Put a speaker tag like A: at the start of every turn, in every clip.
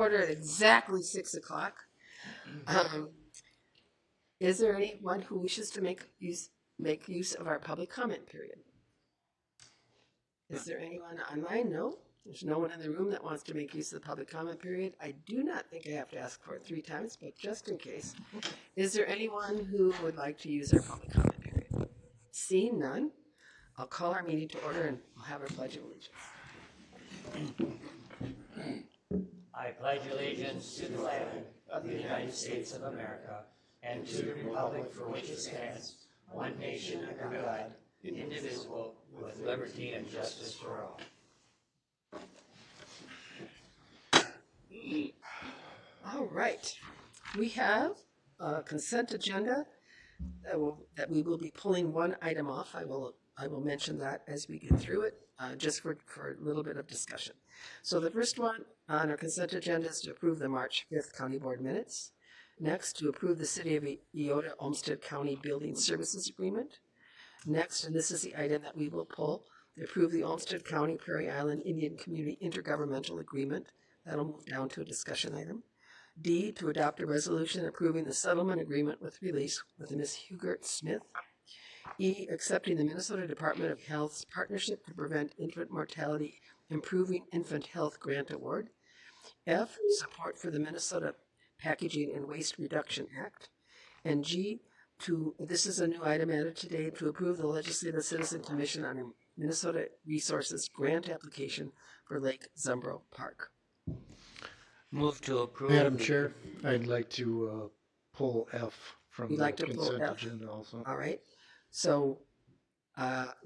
A: order at exactly 6 o'clock. Is there anyone who wishes to make use of our public comment period? Is there anyone online? No. There's no one in the room that wants to make use of the public comment period. I do not think I have to ask for it 3 times, but just in case. Is there anyone who would like to use our public comment period? Seeing none, I'll call our meeting to order and we'll have our pledge of allegiance.
B: I pledge allegiance to the flag of the United States of America and to the republic for which it stands, one nation under God, indivisible, with liberty and justice for all.
A: All right. We have a consent agenda that we will be pulling one item off. I will mention that as we get through it, just for a little bit of discussion. So the first one on our consent agenda is to approve the March 5th County Board minutes. Next, to approve the City of Eota Olmsted County Building Services Agreement. Next, and this is the item that we will pull, to approve the Olmsted County Prairie Island Indian Community Intergovernmental Agreement. That'll move down to a discussion item. D, to adopt a resolution approving the settlement agreement with release with Ms. Hugert Smith. E, accepting the Minnesota Department of Health's Partnership to Prevent Infant Mortality Improving Infant Health Grant Award. F, support for the Minnesota Packaging and Waste Reduction Act. And G, this is a new item added today, to approve the Legislative Citizen Commission on a Minnesota Resources Grant application for Lake Zumbro Park.
B: Move to approve.
C: Madam Chair, I'd like to pull F from
A: You'd
C: the
A: like to pull
C: consent
A: F?
C: agenda also.
A: All right. So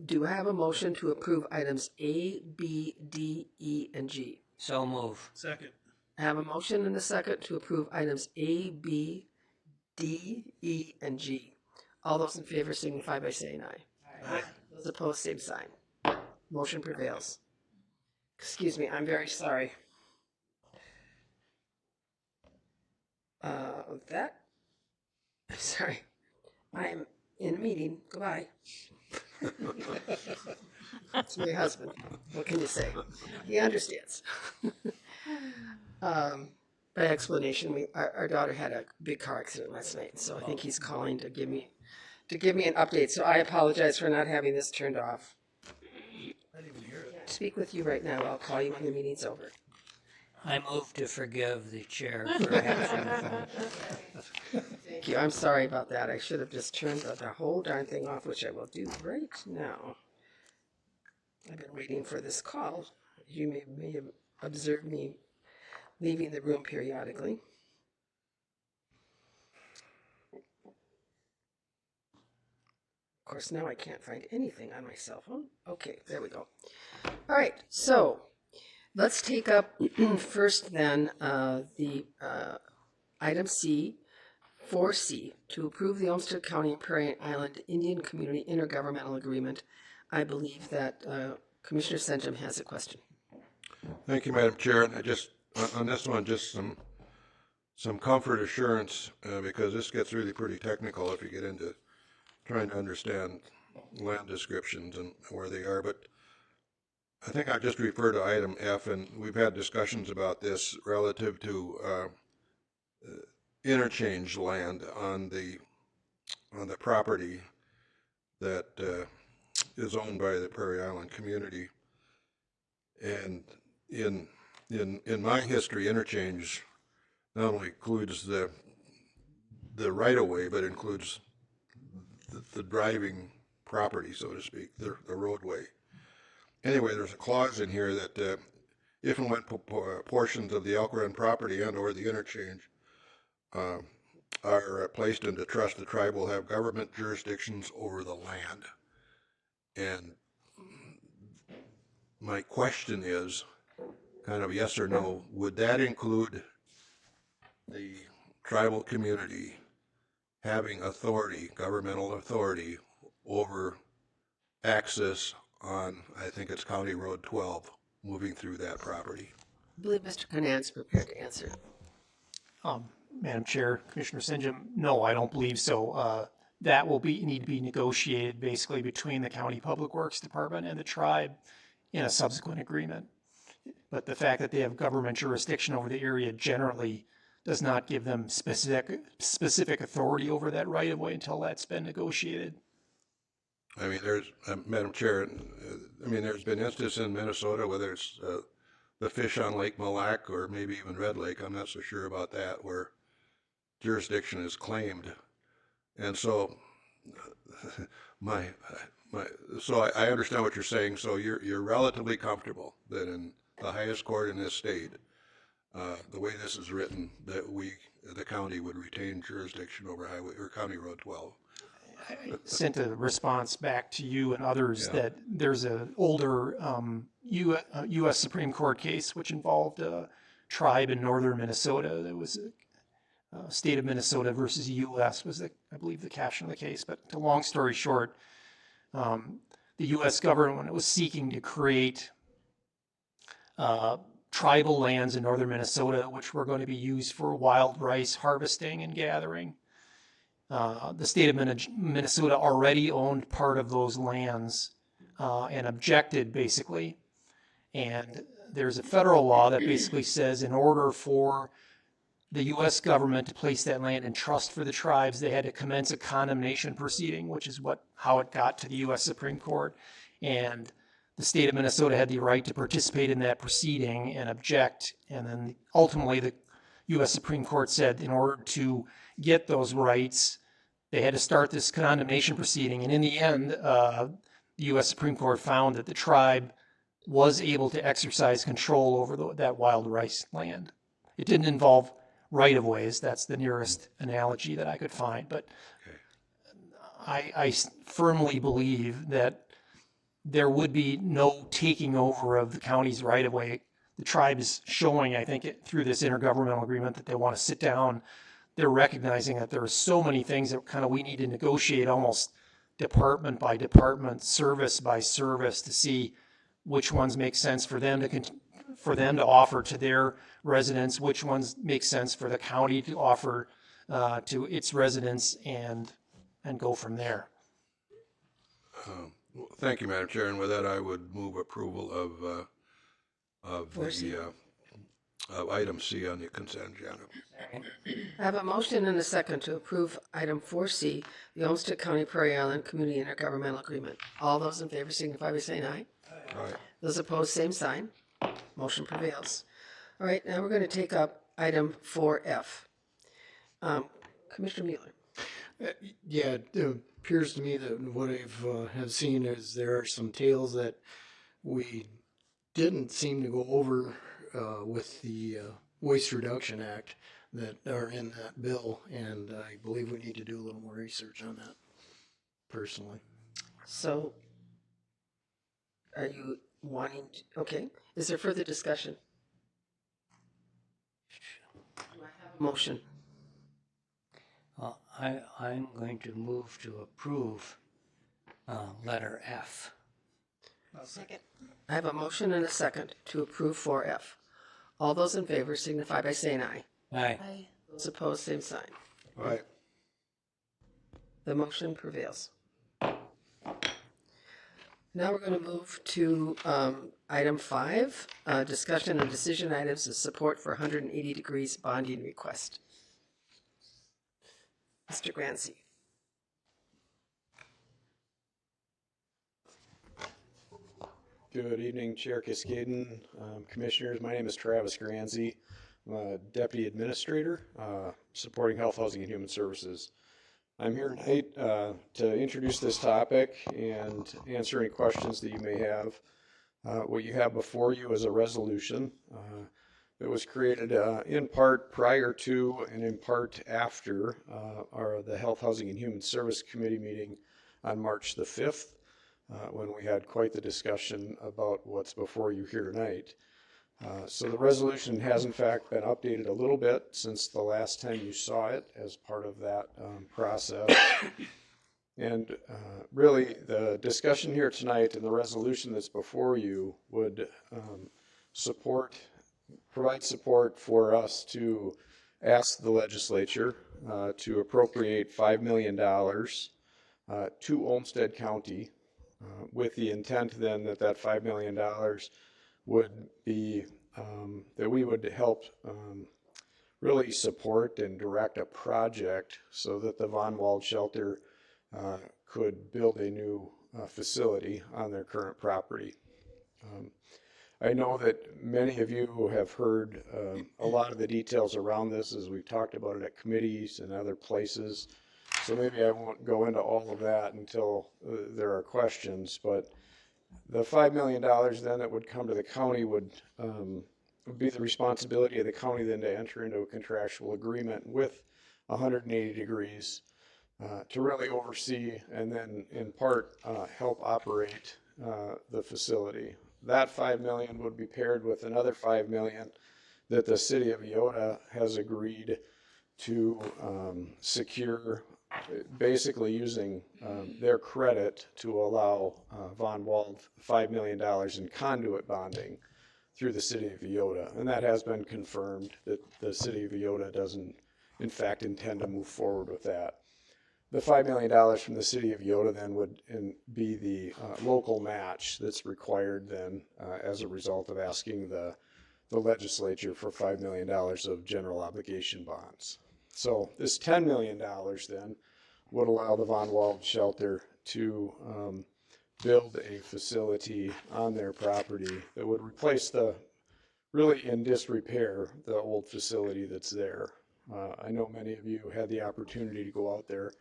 A: do I have a motion to approve items A, B, D, E, and G?
B: So move.
C: Second.
A: I have a motion and a second to approve items A, B, D, E, and G. All those in favor signify by saying aye. Aye. Those opposed, same sign. Motion prevails. Excuse me, I'm very sorry. That, I'm sorry. I'm in a meeting. Goodbye. It's my husband. What can you say? He understands. By explanation, our daughter had a big car accident last night, so I think he's calling to give me an update. So I apologize for not having this turned off. I didn't even hear it. Speak with you right now. I'll call you when the meeting's over.
B: I move to forgive the chair for answering the phone.
A: Thank you. I'm sorry about that. I should have just turned the whole darn thing off, which I will do right now. I've been waiting for this call. You may have observed me leaving the room periodically. Of course, now I can't find anything on my cell phone. Okay, there we go. All right, so let's take up first then the item C, 4C, to approve the Olmsted County and Prairie Island Indian Community Intergovernmental Agreement. I believe that Commissioner Senjum has a question.
D: Thank you, Madam Chair. And I just, on this one, just some comfort assurance, because this gets really pretty technical if you get into trying to understand land descriptions and where they are. But I think I just refer to item F, and we've had discussions about this relative to interchange land on the property that is owned by the Prairie Island community. And in my history, interchange not only includes the right of way, but includes the driving property, so to speak, the roadway. Anyway, there's a clause in here that if and when portions of the Elk Run property and or the interchange are placed into trust, the tribe will have government jurisdictions over the land. And my question is, kind of yes or no, would that include the tribal community having authority, governmental authority, over access on, I think it's County Road 12, moving through that property?
A: I believe Mr. Conan's prepared to answer.
E: Madam Chair, Commissioner Senjum, no, I don't believe so. That will need to be negotiated basically between the County Public Works Department and the tribe in a subsequent agreement. But the fact that they have government jurisdiction over the area generally does not give them specific authority over that right of way until that's been negotiated.
D: I mean, there's, Madam Chair, I mean, there's been instances in Minnesota, whether it's the fish on Lake Mille Lacs or maybe even Red Lake, I'm not so sure about that, where jurisdiction is claimed. And so my, I understand what you're saying. So you're relatively comfortable that in the highest court in this state, the way this is written, that the county would retain jurisdiction over Highway or County Road 12.
E: I sent a response back to you and others that there's an older U.S. Supreme Court case which involved a tribe in northern Minnesota. That was state of Minnesota versus U.S. was, I believe, the caption of the case. But to long story short, the U.S. government was seeking to create tribal lands in northern Minnesota which were going to be used for wild rice harvesting and gathering. The state of Minnesota already owned part of those lands and objected, basically. And there's a federal law that basically says in order for the U.S. government to place that land in trust for the tribes, they had to commence a condemnation proceeding, which is how it got to the U.S. Supreme Court. And the state of Minnesota had the right to participate in that proceeding and object. And then ultimately the U.S. Supreme Court said in order to get those rights, they had to start this condemnation proceeding. And in the end, the U.S. Supreme Court found that the tribe was able to exercise control over that wild rice land. It didn't involve right-of-ways. That's the nearest analogy that I could find. But I firmly believe that there would be no taking over of the county's right-of-way. The tribe is showing, I think, through this intergovernmental agreement that they want to sit down. They're recognizing that there are so many things that kind of we need to negotiate almost department by department, service by service, to see which ones make sense for them to offer to their residents, which ones make sense for the county to offer to its residents, and go from there.
D: Thank you, Madam Chair. And with that, I would move approval of item C on the consent agenda.
A: I have a motion and a second to approve item 4C, the Olmsted County Prairie Island Community Intergovernmental Agreement. All those in favor signify by saying aye.
D: Aye.
A: Those opposed, same sign. Motion prevails. All right, now we're going to take up item 4F. Commissioner Mueller.
C: Yeah, it appears to me that what I've have seen is there are some tales that we didn't seem to go over with the Waste Reduction Act that are in that bill, and I believe we need to do a little more research on that, personally.
A: So, are you wanting to, okay, is there further discussion? Do I have a motion?
B: Well, I'm going to move to approve letter F.
A: Second. I have a motion and a second to approve 4F. All those in favor signify by saying aye.
B: Aye.
A: Those opposed, same sign.
D: Aye.
A: The motion prevails. Now we're going to move to item 5, discussion and decision items of support for 180 degrees bonding request. Mr. Grancy.
F: Good evening, Chair Cascaden, Commissioners. My name is Travis Granzy. I'm a Deputy Administrator supporting Health, Housing, and Human Services. I'm here tonight to introduce this topic and answer any questions that you may have. What you have before you is a resolution. It was created in part prior to and in part after the Health, Housing, and Human Service Committee meeting on March the 5th. When we had quite the discussion about what's before you here tonight. So the resolution has in fact been updated a little bit since the last time you saw it as part of that process. And really the discussion here tonight and the resolution that's before you would provide support for us to ask the legislature to appropriate $5 million to Olmsted County with the intent then that $5 million would be that we would help really support and direct a project so that the Von Wald shelter could build a new facility on their current property. I know that many of you have heard a lot of the details around this as we've talked about it at committees and other places. So maybe I won't go into all of that until there are questions, but the $5 million then that would come to the county would be the responsibility of the county then to enter into a contractual agreement with 180 Degrees to really oversee and then in part help operate the facility. That 5 million would be paired with another 5 million that the city of Iota has agreed to secure, basically using their credit to allow Von Wald $5 million in conduit bonding through the city of Iota. And that has been confirmed that the city of Iota doesn't in fact intend to move forward with that. The $5 million from the city of Iota then would be the local match that's required then as a result of asking the legislature for $5 million of general obligation bonds. So this $10 million then would allow the Von Wald shelter to build a facility on their property that would replace the really in disrepair the old facility that's there. I know many of you had the opportunity to go out there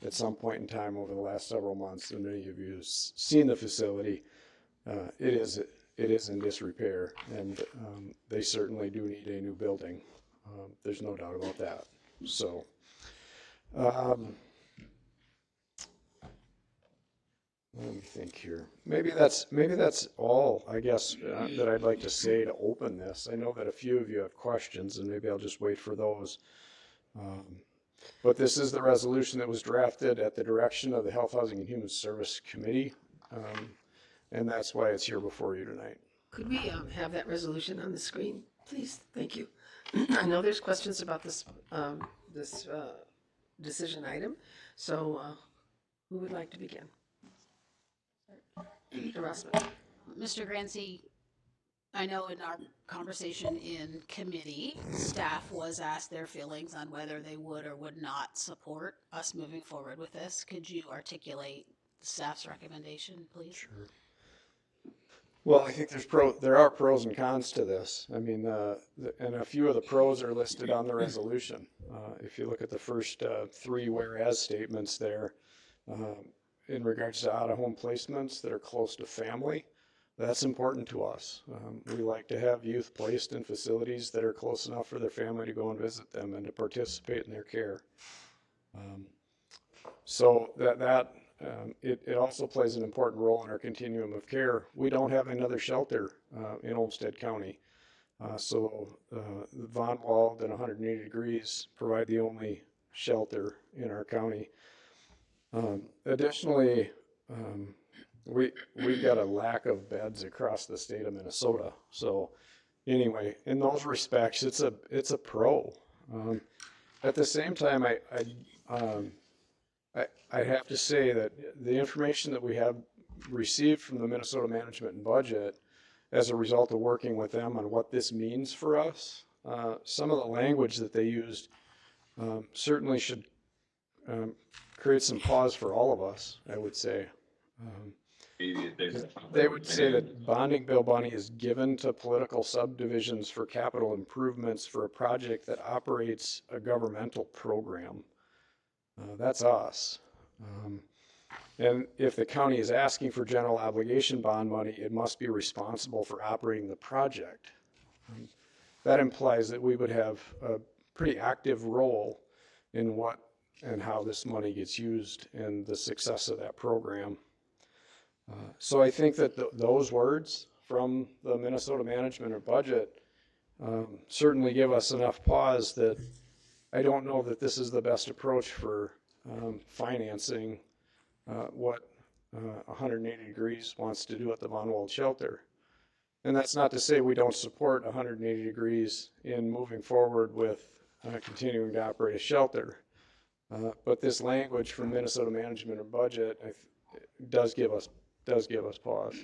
F: at some point in time over the last several months, and many of you have seen the facility. It is in disrepair, and they certainly do need a new building. There's no doubt about that. So, let me think here. Maybe that's all, I guess, that I'd like to say to open this. I know that a few of you have questions, and maybe I'll just wait for those. But this is the resolution that was drafted at the direction of the Health, Housing, and Human Service Committee, and that's why it's here before you tonight.
A: Could we have that resolution on the screen, please? Thank you. I know there's questions about this decision item, so who would like to begin? Mr. Rossman.
G: Mr. Grancy, I know in our conversation in committee, staff was asked their feelings on whether they would or would not support us moving forward with this. Could you articulate the staff's recommendation, please?
F: Sure. Well, I think there are pros and cons to this. I mean, and a few of the pros are listed on the resolution. If you look at the first three whereas statements there, in regards to out-of-home placements that are close to family, that's important to us. We like to have youth placed in facilities that are close enough for their family to go and visit them and to participate in their care. So it also plays an important role in our continuum of care. We don't have another shelter in Olmsted County. So Von Wald and 180 Degrees provide the only shelter in our county. Additionally, we've got a lack of beds across the state of Minnesota. So anyway, in those respects, it's a pro. At the same time, I have to say that the information that we have received from the Minnesota Management and Budget as a result of working with them on what this means for us, some of the language that they used certainly should create some pause for all of us, I would say. They would say that bonding bill money is given to political subdivisions for capital improvements for a project that operates a governmental program. That's us. And if the county is asking for general obligation bond money, it must be responsible for operating the project. That implies that we would have a pretty active role in what and how this money gets used and the success of that program. So I think that those words from the Minnesota Management or Budget certainly give us enough pause that I don't know that this is the best approach for financing what 180 Degrees wants to do at the Von Wald shelter. And that's not to say we don't support 180 Degrees in moving forward with continuing to operate a shelter. But this language from Minnesota Management or Budget does give us pause.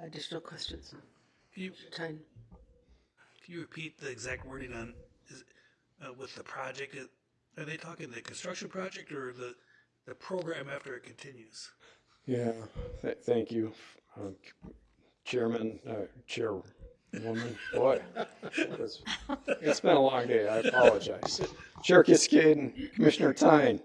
A: Additional questions?
H: Can you,
A: Time.
H: can you repeat the exact wording on, with the project? Are they talking the construction project or the program after it continues?
F: Yeah, thank you, um, Chairman, Chairwoman. Boy, it's been a long day. I apologize. Chair Cascade, Commissioner Tyne.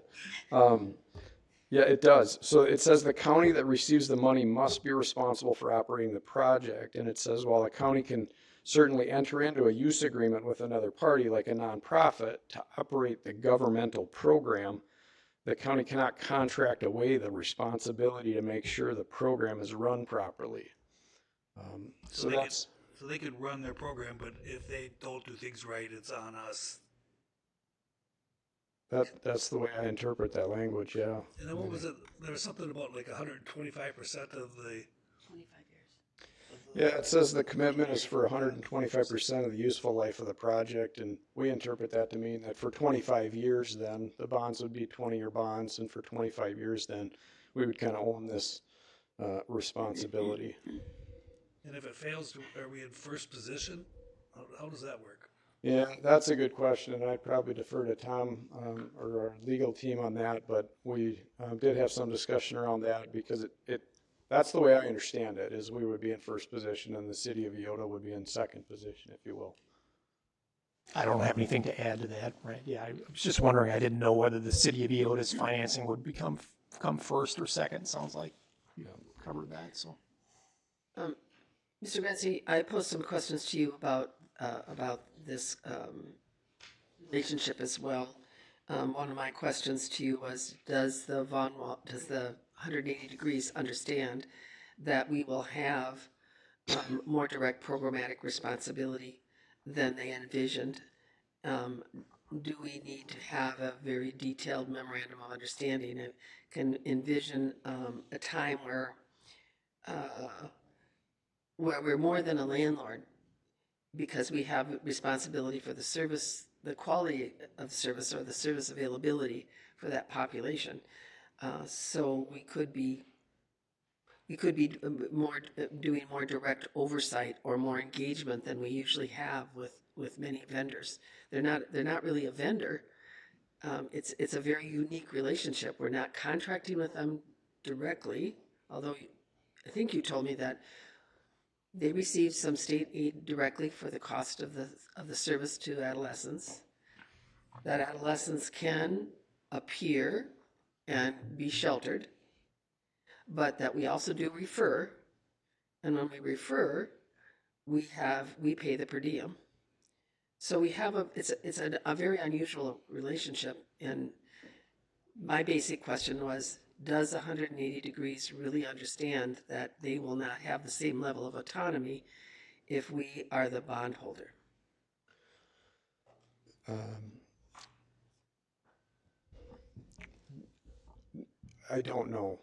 F: Yeah, it does. So it says the county that receives the money must be responsible for operating the project. And it says while the county can certainly enter into a use agreement with another party like a nonprofit to operate the governmental program, the county cannot contract away the responsibility to make sure the program is run properly. So
H: they
F: that's,
H: so they could run their program, but if they don't do things right, it's on us.
F: that's the way I interpret that language, yeah.
H: And then what was it? There was something about like 125% of the.
G: 25 years.
F: Yeah, it says the commitment is for 125% of the useful life of the project, and we interpret that to mean that for 25 years then, the bonds would be 20-year bonds, and for 25 years then, we would kind of own this responsibility.
H: And if it fails, are we in first position? How does that work?
F: Yeah, that's a good question, and I'd probably defer to Tom or our legal team on that, but we did have some discussion around that because that's the way I understand it, is we would be in first position and the city of Eota would be in second position, if you will.
E: I don't have anything to add to that, right? Yeah, I was just wondering, I didn't know whether the city of Eota's financing would come first or second. Sounds like you covered that, so.
A: Mr. Grancy, I posed some questions to you about this relationship as well. One of my questions to you was, does the 180 degrees understand that we will have more direct programmatic responsibility than they envisioned? Do we need to have a very detailed memorandum of understanding and can envision a time where we're more than a landlord because we have responsibility for the service, the quality of service or the service availability for that population. So we could be more doing more direct oversight or more engagement than we usually have with many vendors. They're not really a vendor. It's a very unique relationship. We're not contracting with them directly, although I think you told me that they receive some state aid directly for the cost of the service to adolescents. That adolescents can appear and be sheltered, but that we also do refer. And when we refer, we pay the per diem. So we have it's a very unusual relationship. And my basic question was, does 180 degrees really understand that they will not have the same level of autonomy if we are the bondholder?
F: I don't know.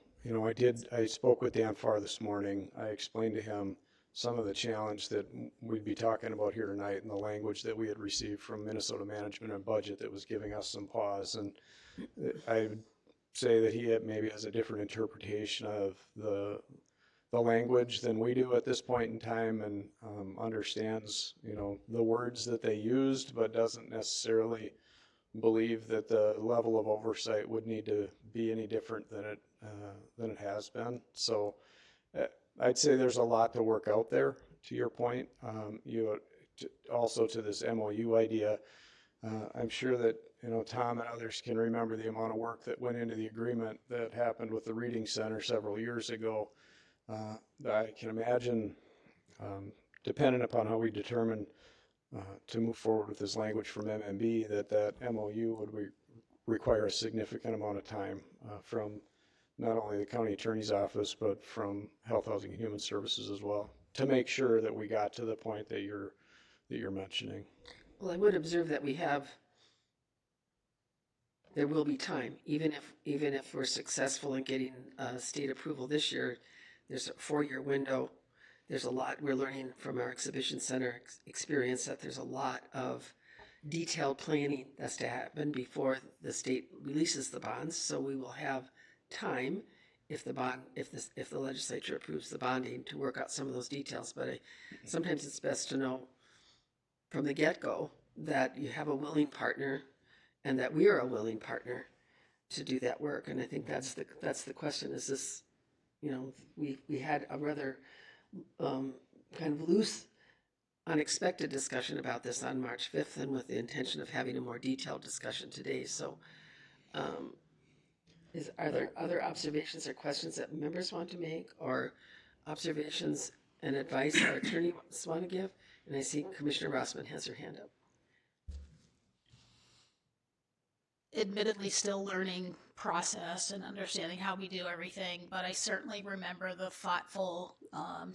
F: I spoke with Dan Farr this morning. I explained to him some of the challenge that we'd be talking about here tonight and the language that we had received from Minnesota Management and Budget that was giving us some pause. And I would say that he maybe has a different interpretation of the language than we do at this point in time, and understands, the words that they used, but doesn't necessarily believe that the level of oversight would need to be any different than it has been. So I'd say there's a lot to work out there. To your point, also to this MOU idea, I'm sure that Tom and others can remember the amount of work that went into the agreement that happened with the Reading Center several years ago. I can imagine, depending upon how we determine to move forward with this language from MMB, that MOU would require a significant amount of time from not only the county attorney's office, but from Health, Housing, and Human Services as well, to make sure that we got to the point that you're mentioning.
A: Well, I would observe that there will be time, even if we're successful in getting state approval this year. There's a 4-year window. There's a lot we're learning from our exhibition center experience, that there's a lot of detailed planning that's to happen before the state releases the bonds. So we will have time if the legislature approves the bonding, to work out some of those details. But sometimes it's best to know from the get-go that you have a willing partner and that we are a willing partner to do that work. And I think that's the question. Is this, we had a rather kind of loose, unexpected discussion about this on March 5th, and with the intention of having a more detailed discussion today. So are there other observations or questions that members want to make, or observations and advice our attorney want to give? And I see Commissioner Rossman has her hand up.
G: Admittedly, still learning process and understanding how we do everything, but I certainly remember the thoughtful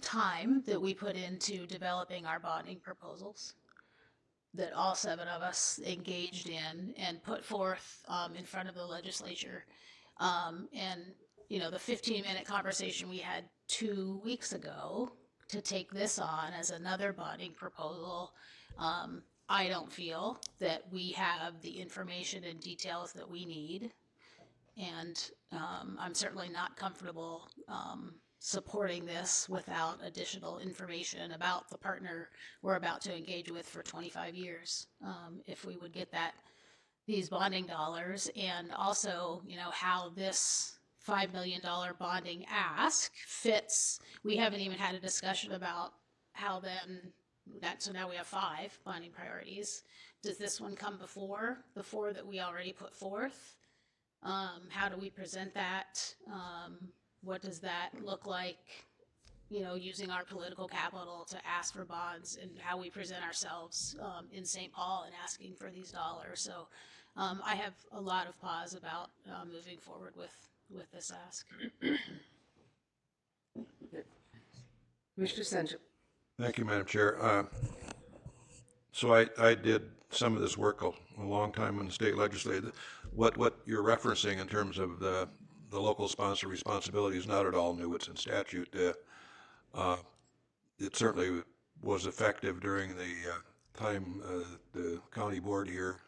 G: time that we put into developing our bonding proposals, that all 7 of us engaged in and put forth in front of the legislature. And, the 15-minute conversation we had 2 weeks ago to take this on as another bonding proposal, I don't feel that we have the information and details that we need. And I'm certainly not comfortable supporting this without additional information about the partner we're about to engage with for 25 years. If we would get these bonding dollars, and also, how this $5 million bonding ask fits. We haven't even had a discussion about how so now we have 5 bonding priorities. Does this one come before the 4 that we already put forth? How do we present that? What does that look like? Using our political capital to ask for bonds, and how we present ourselves in St. Paul and asking for these dollars. So I have a lot of pause about moving forward with this ask.
A: Commissioner Senchuk.
D: Thank you, Madam Chair. So I did some of this work a long time in the state legislature. What you're referencing in terms of the local sponsor responsibility is not at all new. It's in statute. It certainly was effective during the time the county board here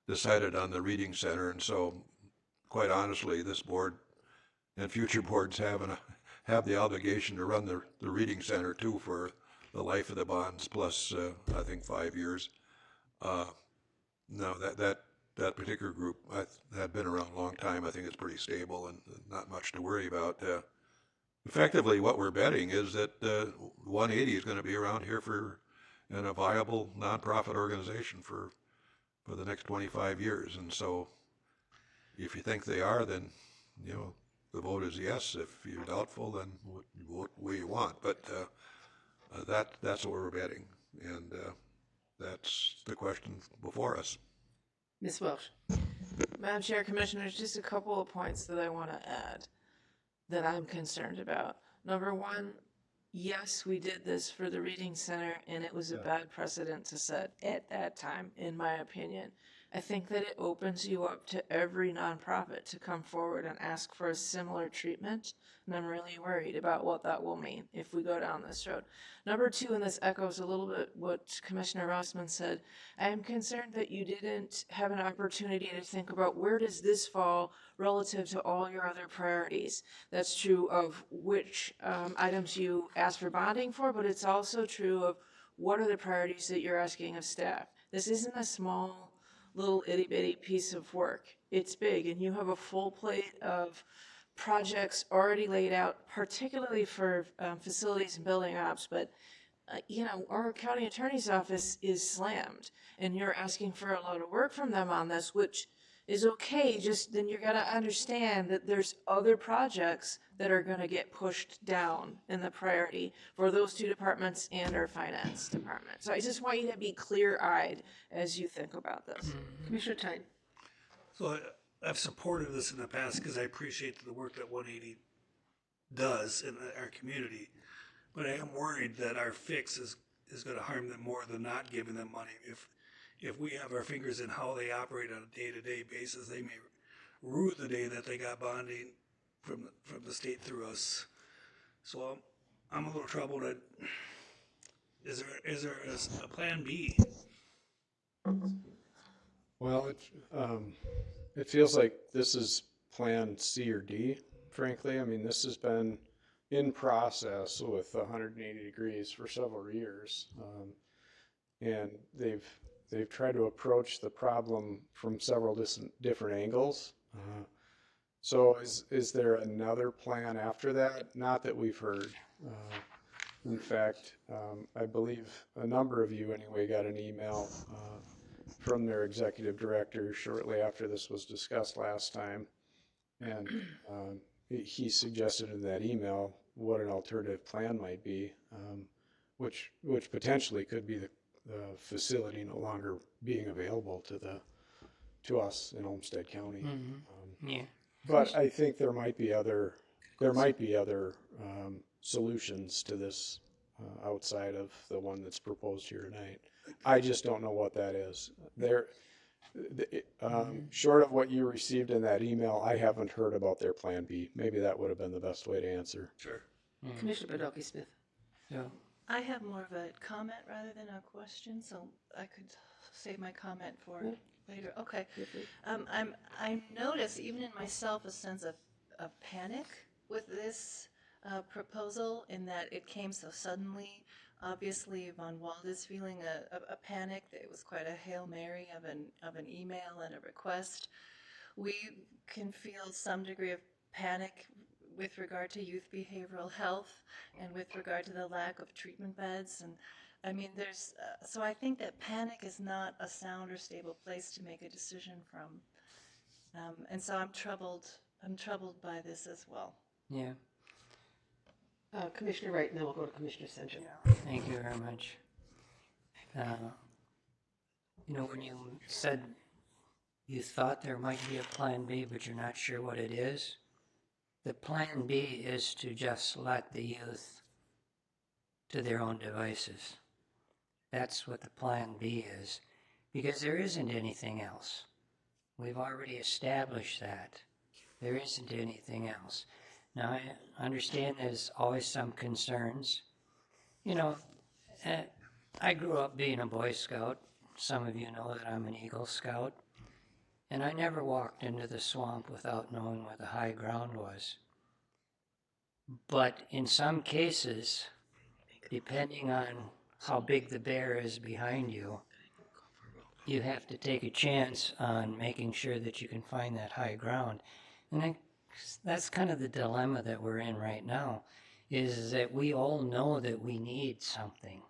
D: decided on the reading center. And so, quite honestly, this board and future boards have the obligation to run the reading center too for the life of the bonds, plus I think 5 years. No, that particular group had been around a long time. I think it's pretty stable and not much to worry about. Effectively, what we're betting is that 180 is going to be around here in a viable nonprofit organization for the next 25 years. And so, if you think they are, then the vote is yes. If you're doubtful, then vote the way you want. But that's what we're betting, and that's the question before us.
A: Ms. Welsh.
I: Madam Chair, Commissioners, just a couple of points that I want to add that I'm concerned about. Number one, yes, we did this for the Reading Center, and it was a bad precedent to set at that time, in my opinion. I think that it opens you up to every nonprofit to come forward and ask for a similar treatment, and I'm really worried about what that will mean if we go down this road. Number two, and this echoes a little bit what Commissioner Rossman said, I am concerned that you didn't have an opportunity to think about where does this fall relative to all your other priorities. That's true of which items you ask for bonding for, but it's also true of what are the priorities that you're asking of staff. This isn't a small little itty bitty piece of work. It's big, and you have a full plate of projects already laid out, particularly for facilities and building ops. But our county attorney's office is slammed, and you're asking for a lot of work from them on this, which is okay. Just then you're gonna understand that there's other projects that are gonna get pushed down in the priority for those 2 departments and our finance department. So I just want you to be clear-eyed as you think about this.
A: Commissioner Tyne.
H: So I've supported this in the past because I appreciate the work that 180 does in our community, but I am worried that our fix is going to harm them more than not giving them money. If we have our fingers in how they operate on a day-to-day basis, they may rue the day that they got bonding from the state through us. So I'm a little troubled. Is there a plan B?
F: Well, it feels like this is plan C or D frankly. I mean, this has been in process with 180 degrees for several years. And they've tried to approach the problem from several different angles. So is there another plan after that? Not that we've heard. In fact, I believe a number of you anyway got an email from their executive director shortly after this was discussed last time. And he suggested in that email what an alternative plan might be, which potentially could be the facility no longer being available to us in Olmsted County.
B: Yeah.
F: But I think there might be other solutions to this outside of the one that's proposed here tonight. I just don't know what that is. Short of what you received in that email, I haven't heard about their plan B. Maybe that would have been the best way to answer.
H: Sure.
A: Commissioner Badowski Smith.
B: So,
J: I have more of a comment rather than a question, so I could save my comment for later. Okay. I notice even in myself a sense of panic with this proposal in that it came so suddenly. Obviously, Von Wald is feeling a panic. It was quite a Hail Mary of an email and a request. We can feel some degree of panic with regard to youth behavioral health and with regard to the lack of treatment beds. And I mean, so I think that panic is not a sound or stable place to make a decision from. And so I'm troubled by this as well.
B: yeah.
A: Commissioner Wright, and then we'll go to Commissioner Senchuk.
B: Thank you very much. When you said you thought there might be a plan B, but you're not sure what it is, the plan B is to just let the youth to their own devices. That's what the plan B is, because there isn't anything else. We've already established that. There isn't anything else. Now, I understand there's always some concerns. I grew up being a Boy Scout. Some of you know that I'm an Eagle Scout. And I never walked into the swamp without knowing where the high ground was. But in some cases, depending on how big the bear is behind you, you have to take a chance on making sure that you can find that high ground. And that's kind of the dilemma that we're in right now, is that we all know that we need something.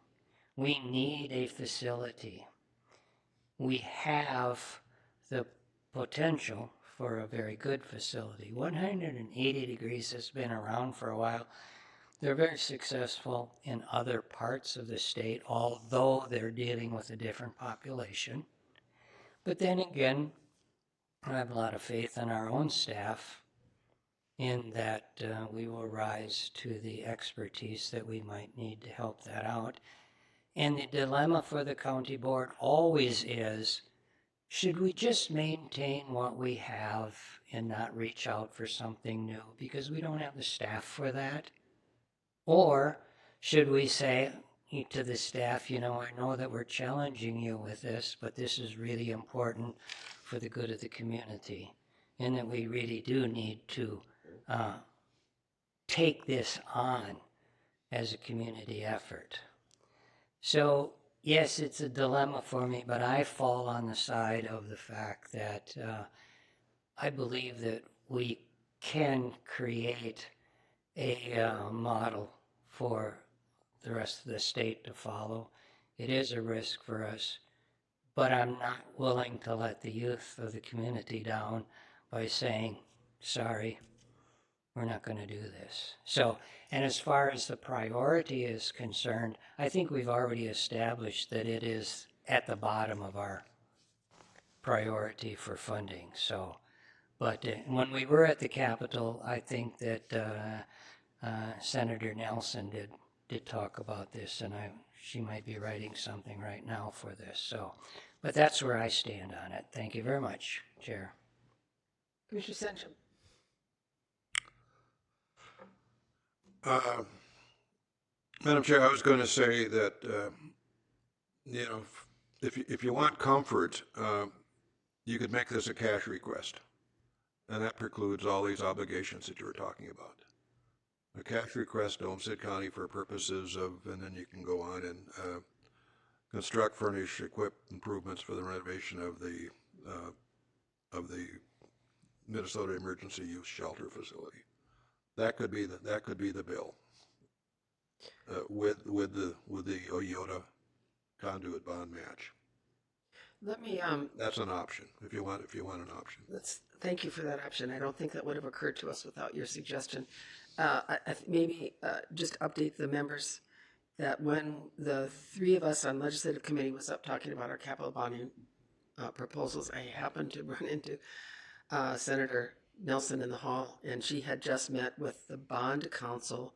B: We need a facility. We have the potential for a very good facility. 180 degrees has been around for a while. They're very successful in other parts of the state, although they're dealing with a different population. But then again, I have a lot of faith in our own staff in that we will rise to the expertise that we might need to help that out. And the dilemma for the county board always is, should we just maintain what we have and not reach out for something new because we don't have the staff for that? Or should we say to the staff, I know that we're challenging you with this, but this is really important for the good of the community, and that we really do need to take this on as a community effort. So, yes, it's a dilemma for me, but I fall on the side of the fact that I believe that we can create a model for the rest of the state to follow. It is a risk for us, but I'm not willing to let the youth of the community down by saying, sorry, we're not going to do this. So, and as far as the priority is concerned, I think we've already established that it is at the bottom of our priority for funding. So, but when we were at the Capitol, I think that Senator Nelson did talk about this, and she might be writing something right now for this. So, but that's where I stand on it. Thank you very much, Chair.
A: Commissioner Senchuk.
D: Madam Chair, I was going to say that, if you want comfort, you could make this a cash request. And that precludes all these obligations that you were talking about. A cash request to Olmsted County for purposes of, and then you can go on and construct, furnish, equip improvements for the renovation of the Minnesota Emergency Use Shelter Facility. That could be the bill with the OYOTA conduit bond match.
A: Let me,
D: That's an option if you want an option.
A: thank you for that option. I don't think that would have occurred to us without your suggestion. Maybe just update the members that when the three of us on legislative committee was up talking about our capital bonding proposals, I happened to run into Senator Nelson in the hall, and she had just met with the bond council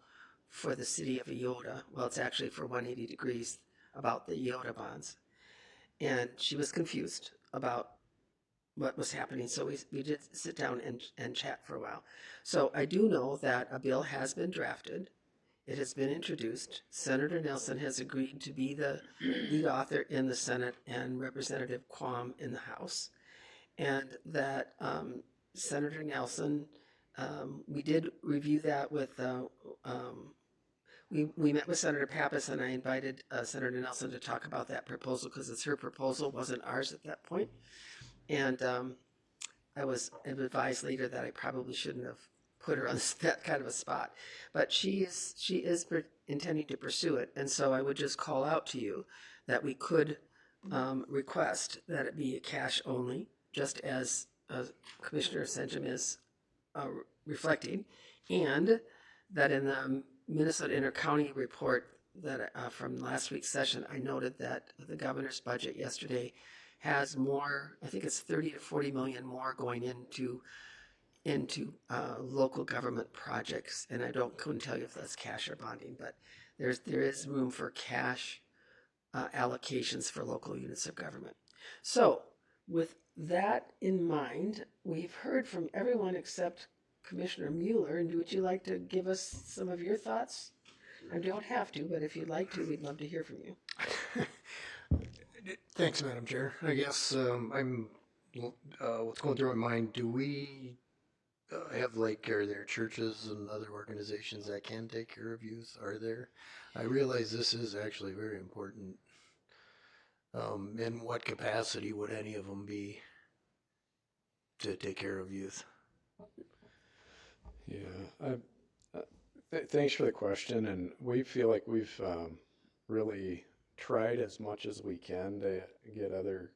A: for the city of Iota. Well, it's actually for 180 degrees about the Iota bonds. And she was confused about what was happening. So we did sit down and chat for a while. So I do know that a bill has been drafted. It has been introduced. Senator Nelson has agreed to be the lead author in the Senate and Representative Quam in the House. And that Senator Nelson, we did review that with, we met with Senator Pappas, and I invited Senator Nelson to talk about that proposal because it's her proposal, wasn't ours at that point. And I was advised later that I probably shouldn't have put her on that kind of a spot, but she is intending to pursue it. And so I would just call out to you that we could request that it be a cash only, just as Commissioner Senjum is reflecting, and that in the Minnesota Intercounty report that from last week's session, I noted that the governor's budget yesterday has more, I think it's 30 to 40 million more going into local government projects. And I couldn't tell you if that's cash or bonding, but there is room for cash allocations for local units of government. So with that in mind, we've heard from everyone except Commissioner Mueller. And would you like to give us some of your thoughts? I don't have to, but if you'd like to, we'd love to hear from you.
C: Thanks, Madam Chair. I guess what's going through my mind, do we have are there churches and other organizations that can take care of youth? Are there? I realize this is actually very important. In what capacity would any of them be to take care of youth?
F: Yeah, thanks for the question, and we feel like we've really tried as much as we can to get other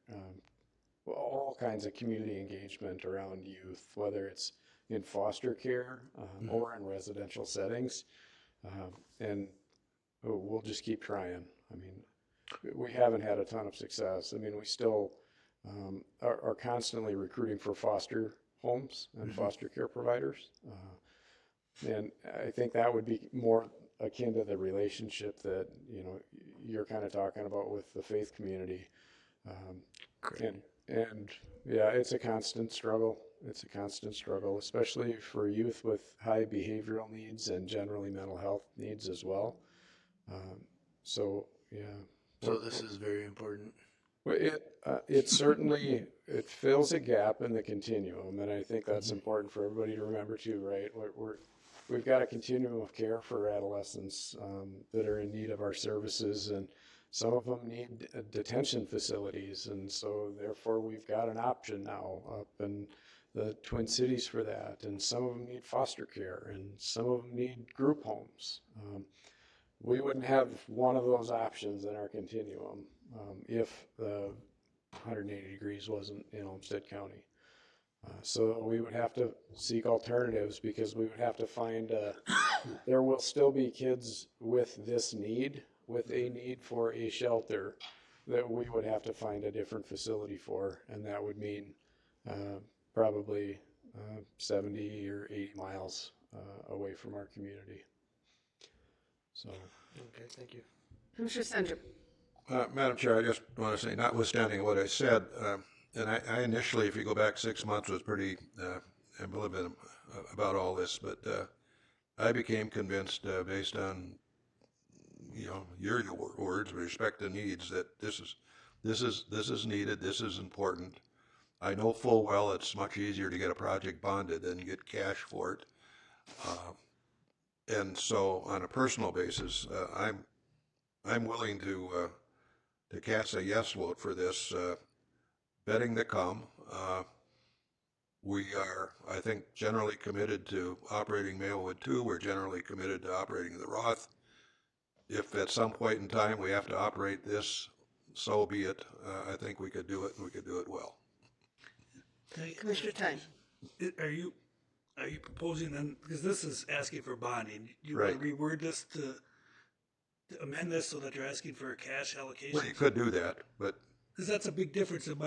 F: all kinds of community engagement around youth, whether it's in foster care or in residential settings, and we'll just keep trying. I mean, we haven't had a ton of success. I mean, we still are constantly recruiting for foster homes and foster care providers. And I think that would be more akin to the relationship that, you're kind of talking about with the faith community. And yeah, it's a constant struggle. It's a constant struggle, especially for youth with high behavioral needs and generally mental health needs as well. So, yeah.
C: So this is very important.
F: It certainly, it fills a gap in the continuum, and I think that's important for everybody to remember too, right? We've got a continuum of care for adolescents that are in need of our services, and some of them need detention facilities, and so therefore we've got an option now up in the Twin Cities for that, and some of them need foster care, and some of them need group homes. We wouldn't have one of those options in our continuum if the 180 degrees wasn't in Olmsted County. So we would have to seek alternatives because we would have to find, there will still be kids with this need, with a need for a shelter that we would have to find a different facility for. And that would mean probably 70 or 80 miles away from our community. So.
C: Okay, thank you.
A: Commissioner Senjum.
D: Madam Chair, I just want to say, notwithstanding what I said, and I initially, if you go back 6 months, was pretty ambivalent about all this, but I became convinced based on your words with respect to needs that this is needed, this is important. I know full well it's much easier to get a project bonded than get cash for it. And so on a personal basis, I'm willing to cast a yes vote for this, betting to come. We are, I think, generally committed to operating Maplewood 2. We're generally committed to operating the Roth. If at some point in time we have to operate this, so be it. I think we could do it, and we could do it well.
A: Commissioner Tyne.
H: Are you proposing then, because this is asking for bonding, you
D: Right.
H: want to reword this to amend this so that you're asking for a cash allocation?
D: Well, you could do that, but
H: Because that's a big difference in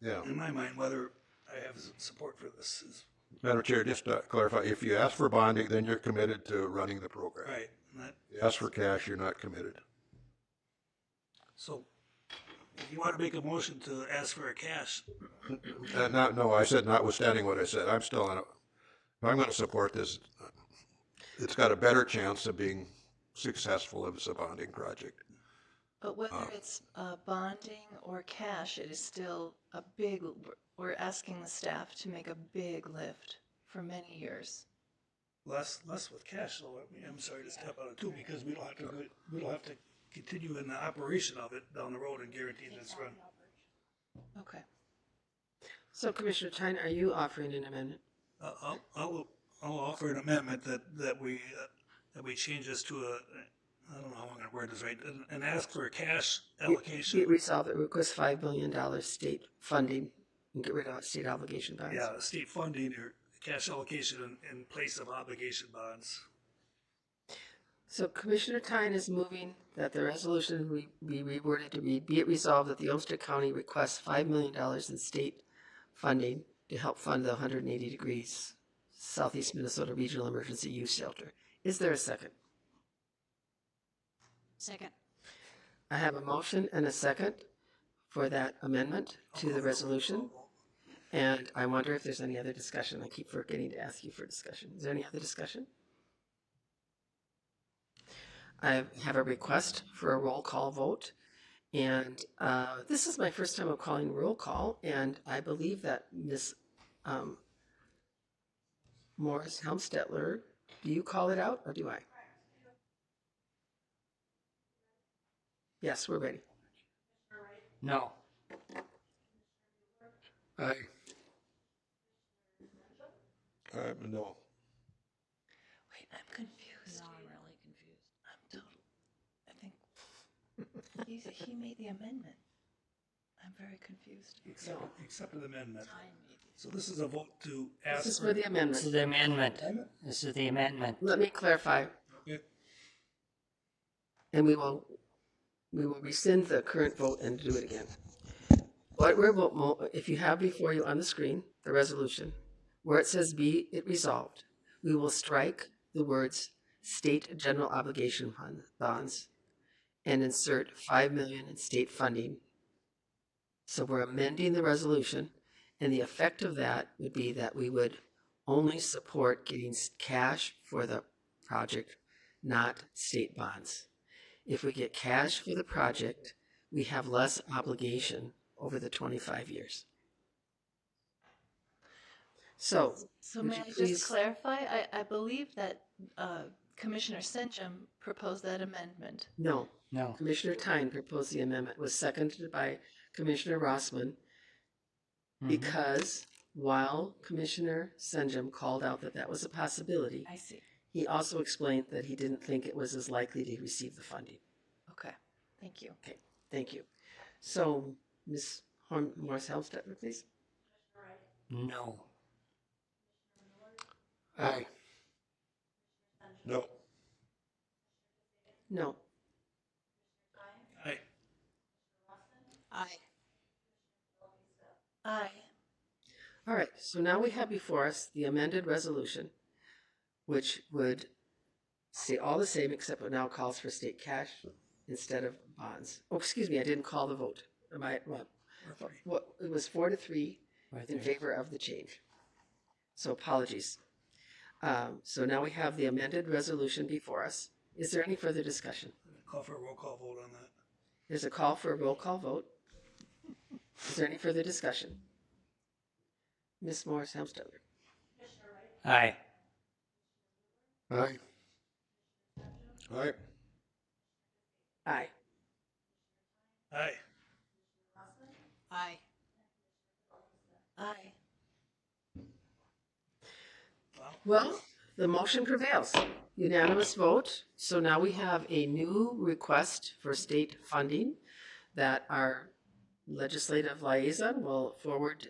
D: yeah.
H: my mind, whether I have support for this.
D: Madam Chair, just to clarify, if you ask for bonding, then you're committed to running the program.
H: Right. And
D: You ask for cash, you're not committed.
H: so if you want to make a motion to ask for a cash,
D: No, I said notwithstanding what I said, I'm still on it. If I'm going to support this, it's got a better chance of being successful if it's a bonding project.
J: But whether it's bonding or cash, it is still a big, we're asking the staff to make a big lift for many years.
H: less with cash. So I'm sorry to step out of two because we don't have to continue in the operation of it down the road and guarantee that it's run.
J: Okay.
A: So Commissioner Tyne, are you offering an amendment?
H: I'll offer an amendment that we change this to a, I don't know how I'm going to word this right, and ask for a cash allocation.
A: Be it resolved that we request $5 million state funding and get rid of state obligation bonds.
H: Yeah, state funding or cash allocation in place of obligation bonds.
A: So Commissioner Tyne is moving that the resolution be reworded to read, be it resolved that the Olmsted County requests $5 million in state funding to help fund the 180 degrees Southeast Minnesota Regional Emergency Youth Shelter. Is there a second?
G: Second.
A: I have a motion and a second for that amendment to the resolution. And I wonder if there's any other discussion. I keep forgetting to ask you for discussion. Is there any other discussion? I have a request for a roll call vote. And this is my first time of calling roll call. And I believe that Ms. Morris Helmstetler, do you call it out or do I? Yes, we're ready.
B: No.
C: Aye.
D: No.
J: Wait, I'm confused.
G: I'm really confused.
J: I'm total. I think he made the amendment. I'm very confused.
H: Accept the amendment. So this is a vote to ask.
A: This is for the amendment.
B: This is the amendment. This is the amendment.
A: Let me clarify.
H: Okay.
A: And we will rescind the current vote and do it again. What if you have before you on the screen the resolution, where it says be it resolved, we will strike the words state general obligation bonds and insert $5 million in state funding. So we're amending the resolution, and the effect of that would be that we would only support getting cash for the project, not state bonds. If we get cash for the project, we have less obligation over the 25 years. So would
J: May
A: you
J: I
A: please-
J: just clarify? I believe that Commissioner Senchum proposed that amendment.
A: No.
B: No.
A: Commissioner Tyne proposed the amendment, was seconded by Commissioner Rossman, because while Commissioner Senjum called out that that was a possibility,
J: I see.
A: he also explained that he didn't think it was as likely to receive the funding.
J: Okay, thank you.
A: Okay, thank you. So, Ms. Morris Helmstetler, please.
B: No.
C: Aye.
D: No.
A: No.
H: Aye.
G: Aye.
J: Aye.
A: All right, so now we have before us the amended resolution, which would say all the same, except it now calls for state cash instead of bonds. Oh, excuse me, I didn't call the vote. What, it was 4-3 in favor of the change. So apologies. So now we have the amended resolution before us. Is there any further discussion?
H: Call for a roll call vote on that.
A: There's a call for a roll call vote. Is there any further discussion? Ms. Morris Helmstetter.
B: Aye.
C: Aye.
D: Aye.
A: Aye.
H: Aye.
G: Aye.
J: Aye.
A: Well, the motion prevails. Unanimous vote. So now we have a new request for state funding that our legislative liaison will forward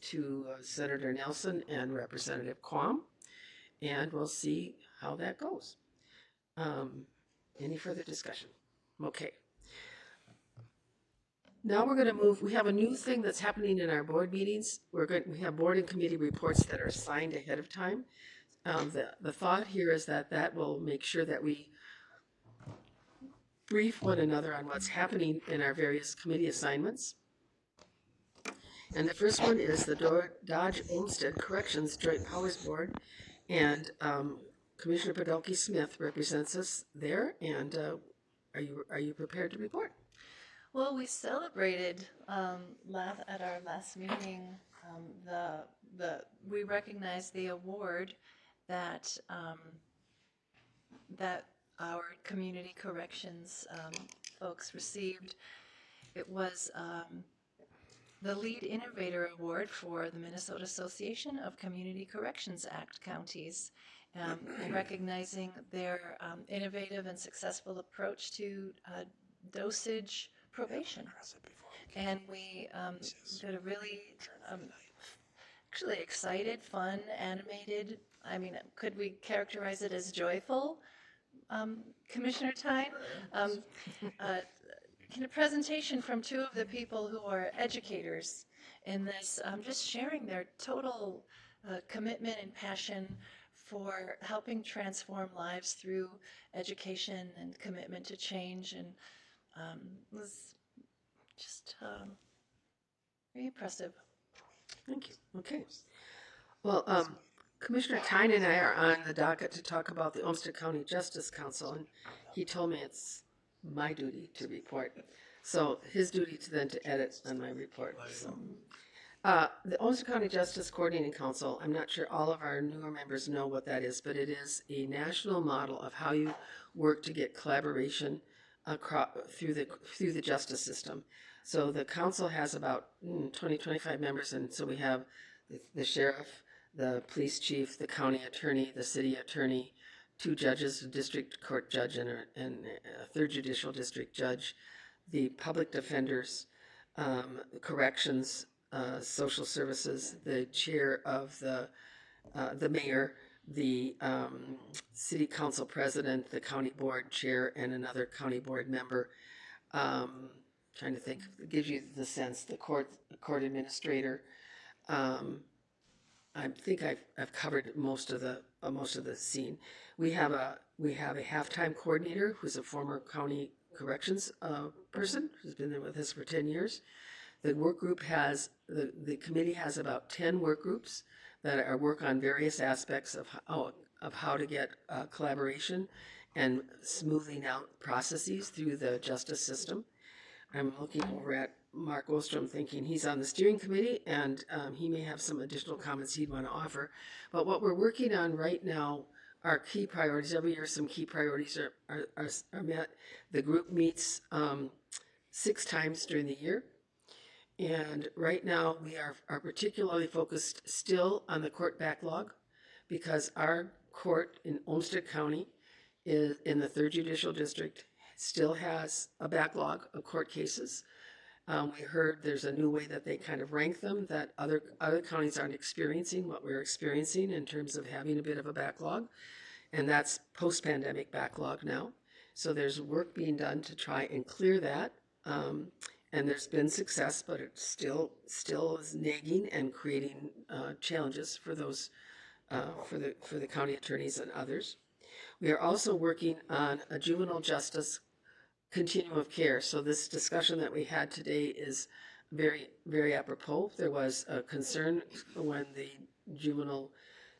A: to Senator Nelson and Representative Quam, and we'll see how that goes. Any further discussion? Okay. Now we're going to move. We have a new thing that's happening in our board meetings. We have board and committee reports that are assigned ahead of time. The thought here is that will make sure that we brief one another on what's happening in our various committee assignments. And the first one is the Dodge Olmsted Corrections Joint Powers Board, and Commissioner Podolsky Smith represents us there. And are you prepared to report?
J: Well, we celebrated at our last meeting. We recognized the award that that our community corrections folks received. It was the Lead Innovator Award for the Minnesota Association of Community Corrections Act counties, recognizing their innovative and successful approach to dosage probation. And we did a really actually excited, fun, animated, I mean, could we characterize it as joyful, Commissioner Tyne? A presentation from two of the people who are educators in this, just sharing their total commitment and passion for helping transform lives through education and commitment to change, and was just very impressive.
A: Thank you. Okay. Well, Commissioner Tyne and I are on the docket to talk about the Olmsted County Justice Council, and he told me it's my duty to report. So his duty to edit on my report. So, the Olmsted County Justice Coordinating Council, I'm not sure all of our newer members know what that is, but it is a national model of how you work to get collaboration through the justice system. So the council has about 25 members, and so we have the sheriff, the police chief, the county attorney, the city attorney, 2 judges, a district court judge and a 3rd judicial district judge, the public defenders, corrections, social services, the chair of the mayor, the city council president, the county board chair, and another county board member. Trying to think, it gives you the sense, the court administrator. I think I've covered most of the scene. We have a halftime coordinator who's a former county corrections person who's been there with us for 10 years. The work group the committee has about 10 work groups that work on various aspects of how to get collaboration and smoothing out processes through the justice system. I'm looking over at Mark Ostrom thinking he's on the steering committee, and he may have some additional comments he'd want to offer. But what we're working on right now are key priorities. Every year some key priorities are met. The group meets 6 times during the year. And right now we are particularly focused still on the court backlog, because our court in Olmsted County is in the 3rd Judicial District, still has a backlog of court cases. We heard there's a new way that they kind of rank them, that other counties aren't experiencing what we're experiencing in terms of having a bit of a backlog, and that's post-pandemic backlog now. So there's work being done to try and clear that, and there's been success, but it still is nagging and creating challenges for those for the county attorneys and others. We are also working on a juvenile justice continuum of care. So this discussion that we had today is very, very apropos. There was a concern when the juvenile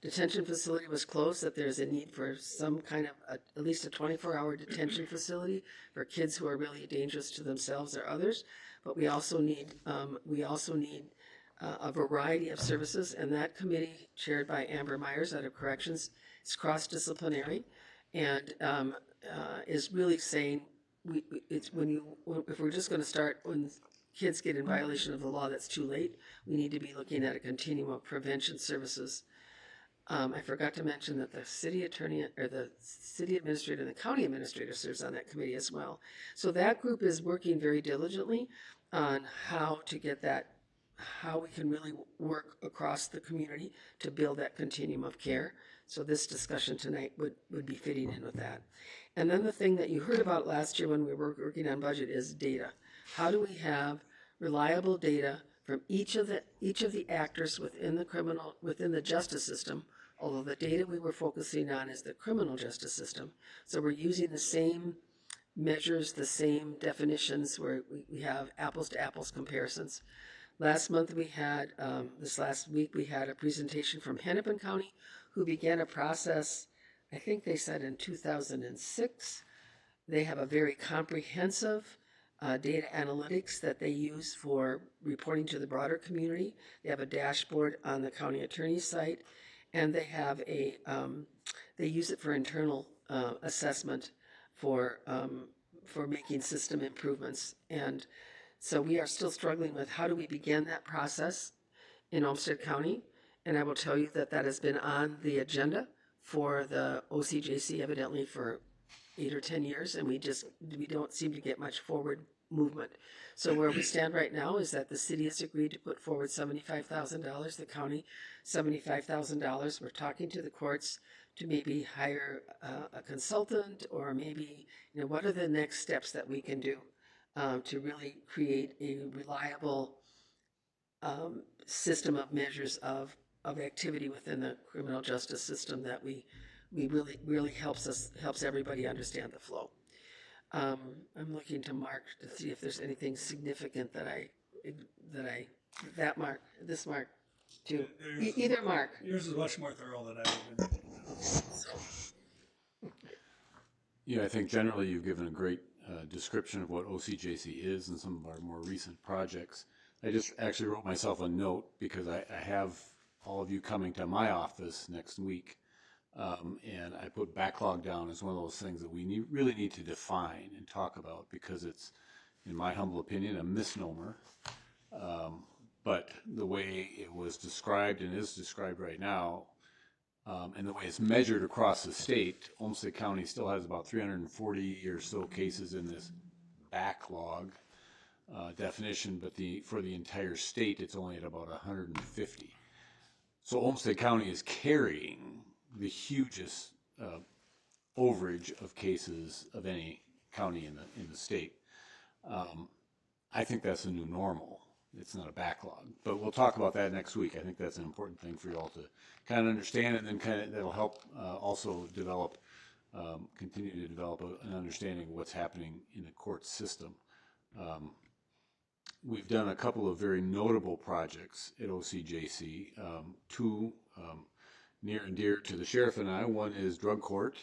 A: detention facility was closed that there's a need for some kind of at least a 24-hour detention facility for kids who are really dangerous to themselves or others. But we also need a variety of services, and that committee, chaired by Amber Myers out of Corrections, is cross-disciplinary and is really saying it's if we're just going to start when kids get in violation of the law, that's too late. We need to be looking at a continuum of prevention services. I forgot to mention that the city attorney or the city administrator and the county administrator serves on that committee as well. So that group is working very diligently on how to get that, how we can really work across the community to build that continuum of care. So this discussion tonight would be fitting in with that. And then the thing that you heard about last year when we were working on budget is data. How do we have reliable data from each of the actors within the justice system? Although the data we were focusing on is the criminal justice system. So we're using the same measures, the same definitions, where we have apples to apples comparisons. Last month we had, this last week we had a presentation from Hennepin County, who began a process, I think they said in 2006. They have a very comprehensive data analytics that they use for reporting to the broader community. They have a dashboard on the county attorney's site, and they have they use it for internal assessment for making system improvements. And so we are still struggling with how do we begin that process in Olmsted County. And I will tell you that that has been on the agenda for the OCJC evidently for 8 or 10 years, and we don't seem to get much forward movement. So where we stand right now is that the city has agreed to put forward $75,000, the county $75,000. We're talking to the courts to maybe hire a consultant, or maybe, what are the next steps that we can do to really create a reliable system of measures of activity within the criminal justice system that we really helps everybody understand the flow. I'm looking to Mark to see if there's anything significant this Mark too. Either Mark.
H: Yours is much more thorough than I've been.
K: Yeah, I think generally you've given a great description of what OCJC is and some of our more recent projects. I just actually wrote myself a note because I have all of you coming to my office next week. And I put backlog down as one of those things that we really need to define and talk about, because it's, in my humble opinion, a misnomer. But the way it was described and is described right now, and the way it's measured across the state, Olmsted County still has about 340 or so cases in this backlog definition, but for the entire state, it's only at about 150. So Olmsted County is carrying the hugest overage of cases of any county in the state. I think that's a new normal. It's not a backlog, but we'll talk about that next week. I think that's an important thing for you all to kind of understand, and then that'll help also continue to develop an understanding of what's happening in the court system. We've done a couple of very notable projects at OCJC, two near and dear to the sheriff and I. One is drug court,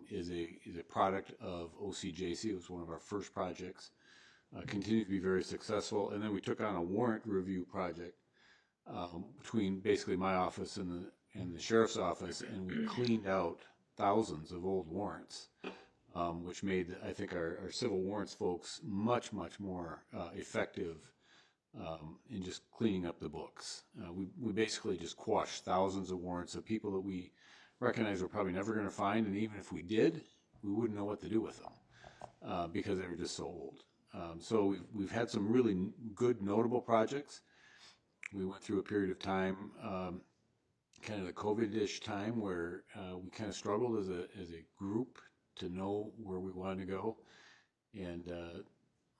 K: is a product of OCJC. It was one of our first projects. Continued to be very successful. And then we took on a warrant review project between basically my office and the sheriff's office, and we cleaned out thousands of old warrants, which made, I think, our civil warrants folks much more effective in just cleaning up the books. We basically just quashed thousands of warrants of people that we recognize we're probably never going to find, and even if we did, we wouldn't know what to do with them because they were just so old. So we've had some really good, notable projects. We went through a period of time, kind of the COVID-ish time, where we kind of struggled as a group to know where we wanted to go. And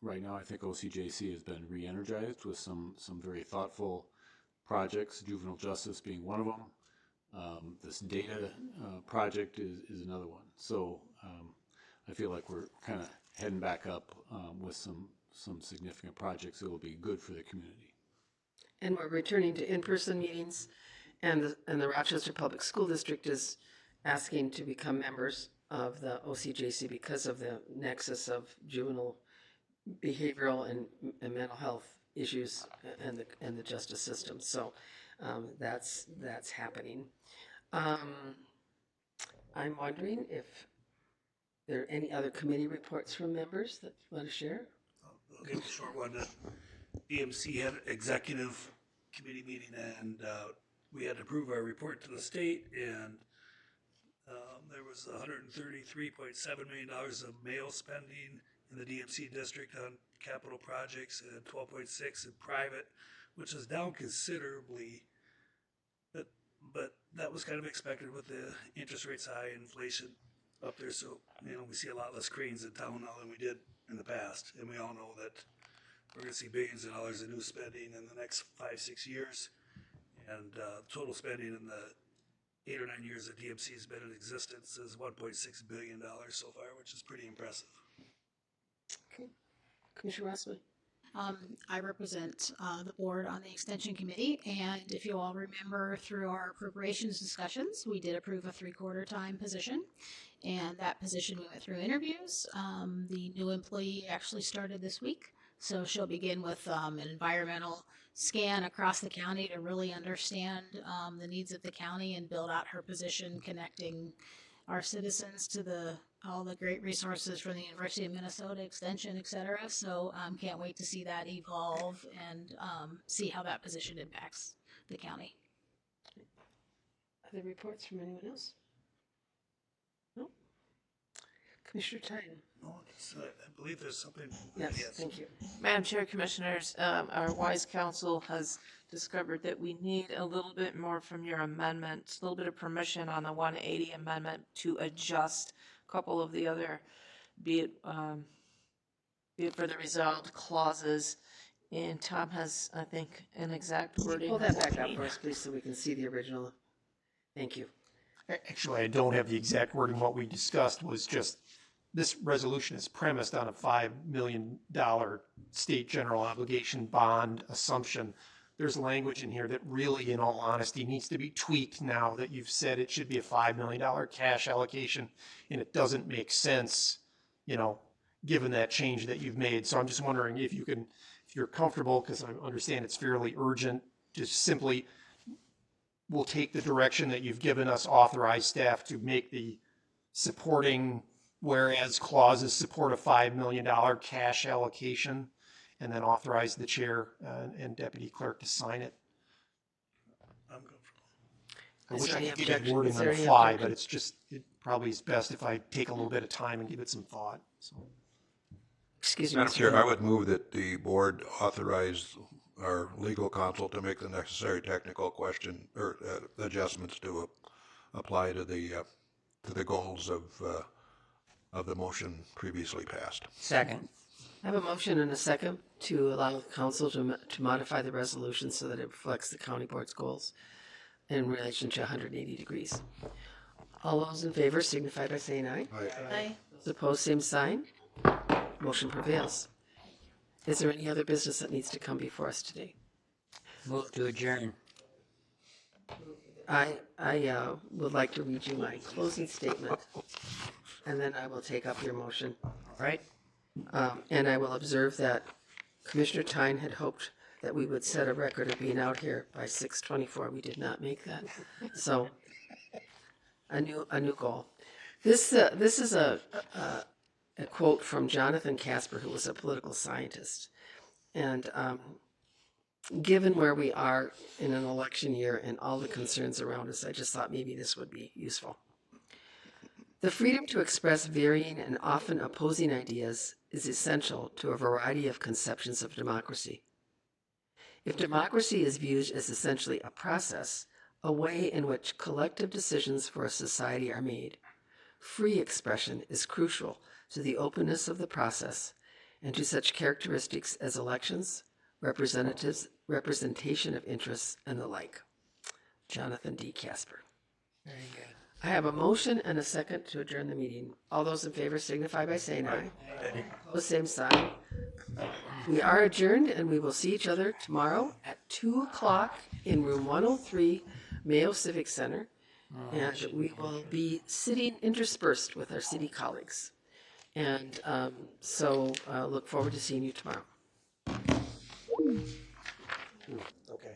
K: right now, I think OCJC has been re-energized with some very thoughtful projects, juvenile justice being one of them. This data project is another one. So I feel like we're kind of heading back up with some significant projects that will be good for the community.
A: And we're returning to in-person meetings, and the Rochester Public School District is asking to become members of the OCJC because of the nexus of juvenile behavioral and mental health issues and the justice system. So that's happening. I'm wondering if there are any other committee reports from members that want to share?
H: I'll give a short one. DMC had an executive committee meeting, and we had to approve our report to the state, and there was $133.7 million of mail spending in the DMC district on capital projects and 12.6 in private, which is down considerably. But that was kind of expected with the interest rates high, inflation up there. So, we see a lot less cranes in town now than we did in the past. And we all know that we're going to see billions of dollars in new spending in the next 5-6 years. And total spending in the 8 or 9 years that DMC has been in existence is $1.6 billion so far, which is pretty impressive.
A: Okay. Commissioner Rossman.
G: I represent the board on the extension committee, and if you all remember through our appropriations discussions, we did approve a 3/4 time position, and that position we went through interviews. The new employee actually started this week, so she'll begin with an environmental scan across the county to really understand the needs of the county and build out her position, connecting our citizens to all the great resources from the University of Minnesota Extension, et cetera. So can't wait to see that evolve and see how that position impacts the county.
A: Other reports from anyone else? No? Commissioner Titan.
H: No, I believe there's something.
A: Yes, thank you.
I: Madam Chair, Commissioners, our wise counsel has discovered that we need a little bit more from your amendment, a little bit of permission on the 180 amendment to adjust a couple of the other, be it for the resolved clauses. And Tom has, I think, an exact wording.
A: Pull that back up for us, please, so we can see the original. Thank you.
E: Actually, I don't have the exact wording. What we discussed was just this resolution is premised on a $5 million state general obligation bond assumption. There's language in here that really, in all honesty, needs to be tweaked now that you've said it should be a $5 million cash allocation, and it doesn't make sense, given that change that you've made. So I'm just wondering if you're comfortable, because I understand it's fairly urgent, just simply we'll take the direction that you've given us, authorize staff to make the supporting whereas clauses support a $5 million cash allocation, and then authorize the chair and deputy clerk to sign it.
H: I'm comfortable.
E: I
A: Is
E: wish
A: there
E: I
A: any
E: could give you
A: objection?
E: wording
A: Is
E: on
A: there
E: the
A: any
E: fly,
A: objection?
E: but it probably is best if I take a little bit of time and give it some thought. So.
A: Excuse me.
D: Madam
A: Mr.
D: Chair, I
A: Miller.
D: would move that the board authorize our legal counsel to make the necessary technical question or adjustments to apply to the goals of the motion previously passed.
B: Second.
A: I have a motion and a second to allow council to modify the resolution so that it reflects the county board's goals in relation to 180 degrees. All those in favor signify by saying aye.
J: Aye.
A: Those opposed, same sign. Motion prevails. Is there any other business that needs to come before us today?
B: Move to adjourn.
A: I would like to read you my closing statement, and then I will take up your motion.
B: Right?
A: And I will observe that Commissioner Tyne had hoped that we would set a record of being out here by 6:24. We did not make that. So a new goal. This is a quote from Jonathan Casper, who was a political scientist. And given where we are in an election year and all the concerns around us, I just thought maybe this would be useful. The freedom to express varying and often opposing ideas is essential to a variety of conceptions of democracy. If democracy is viewed as essentially a process, a way in which collective decisions for a society are made, free expression is crucial to the openness of the process and to such characteristics as elections, representation of interests, and the like. Jonathan D. Casper.
B: Very good.
A: I have a motion and a second to adjourn the meeting. All those in favor signify by saying aye. Opposed, same sign. We are adjourned, and we will see each other tomorrow at 2 o'clock in room 103, Mayo Civic Center. And we will be sitting interspersed with our city colleagues. And so look forward to seeing you tomorrow.
L: Okay.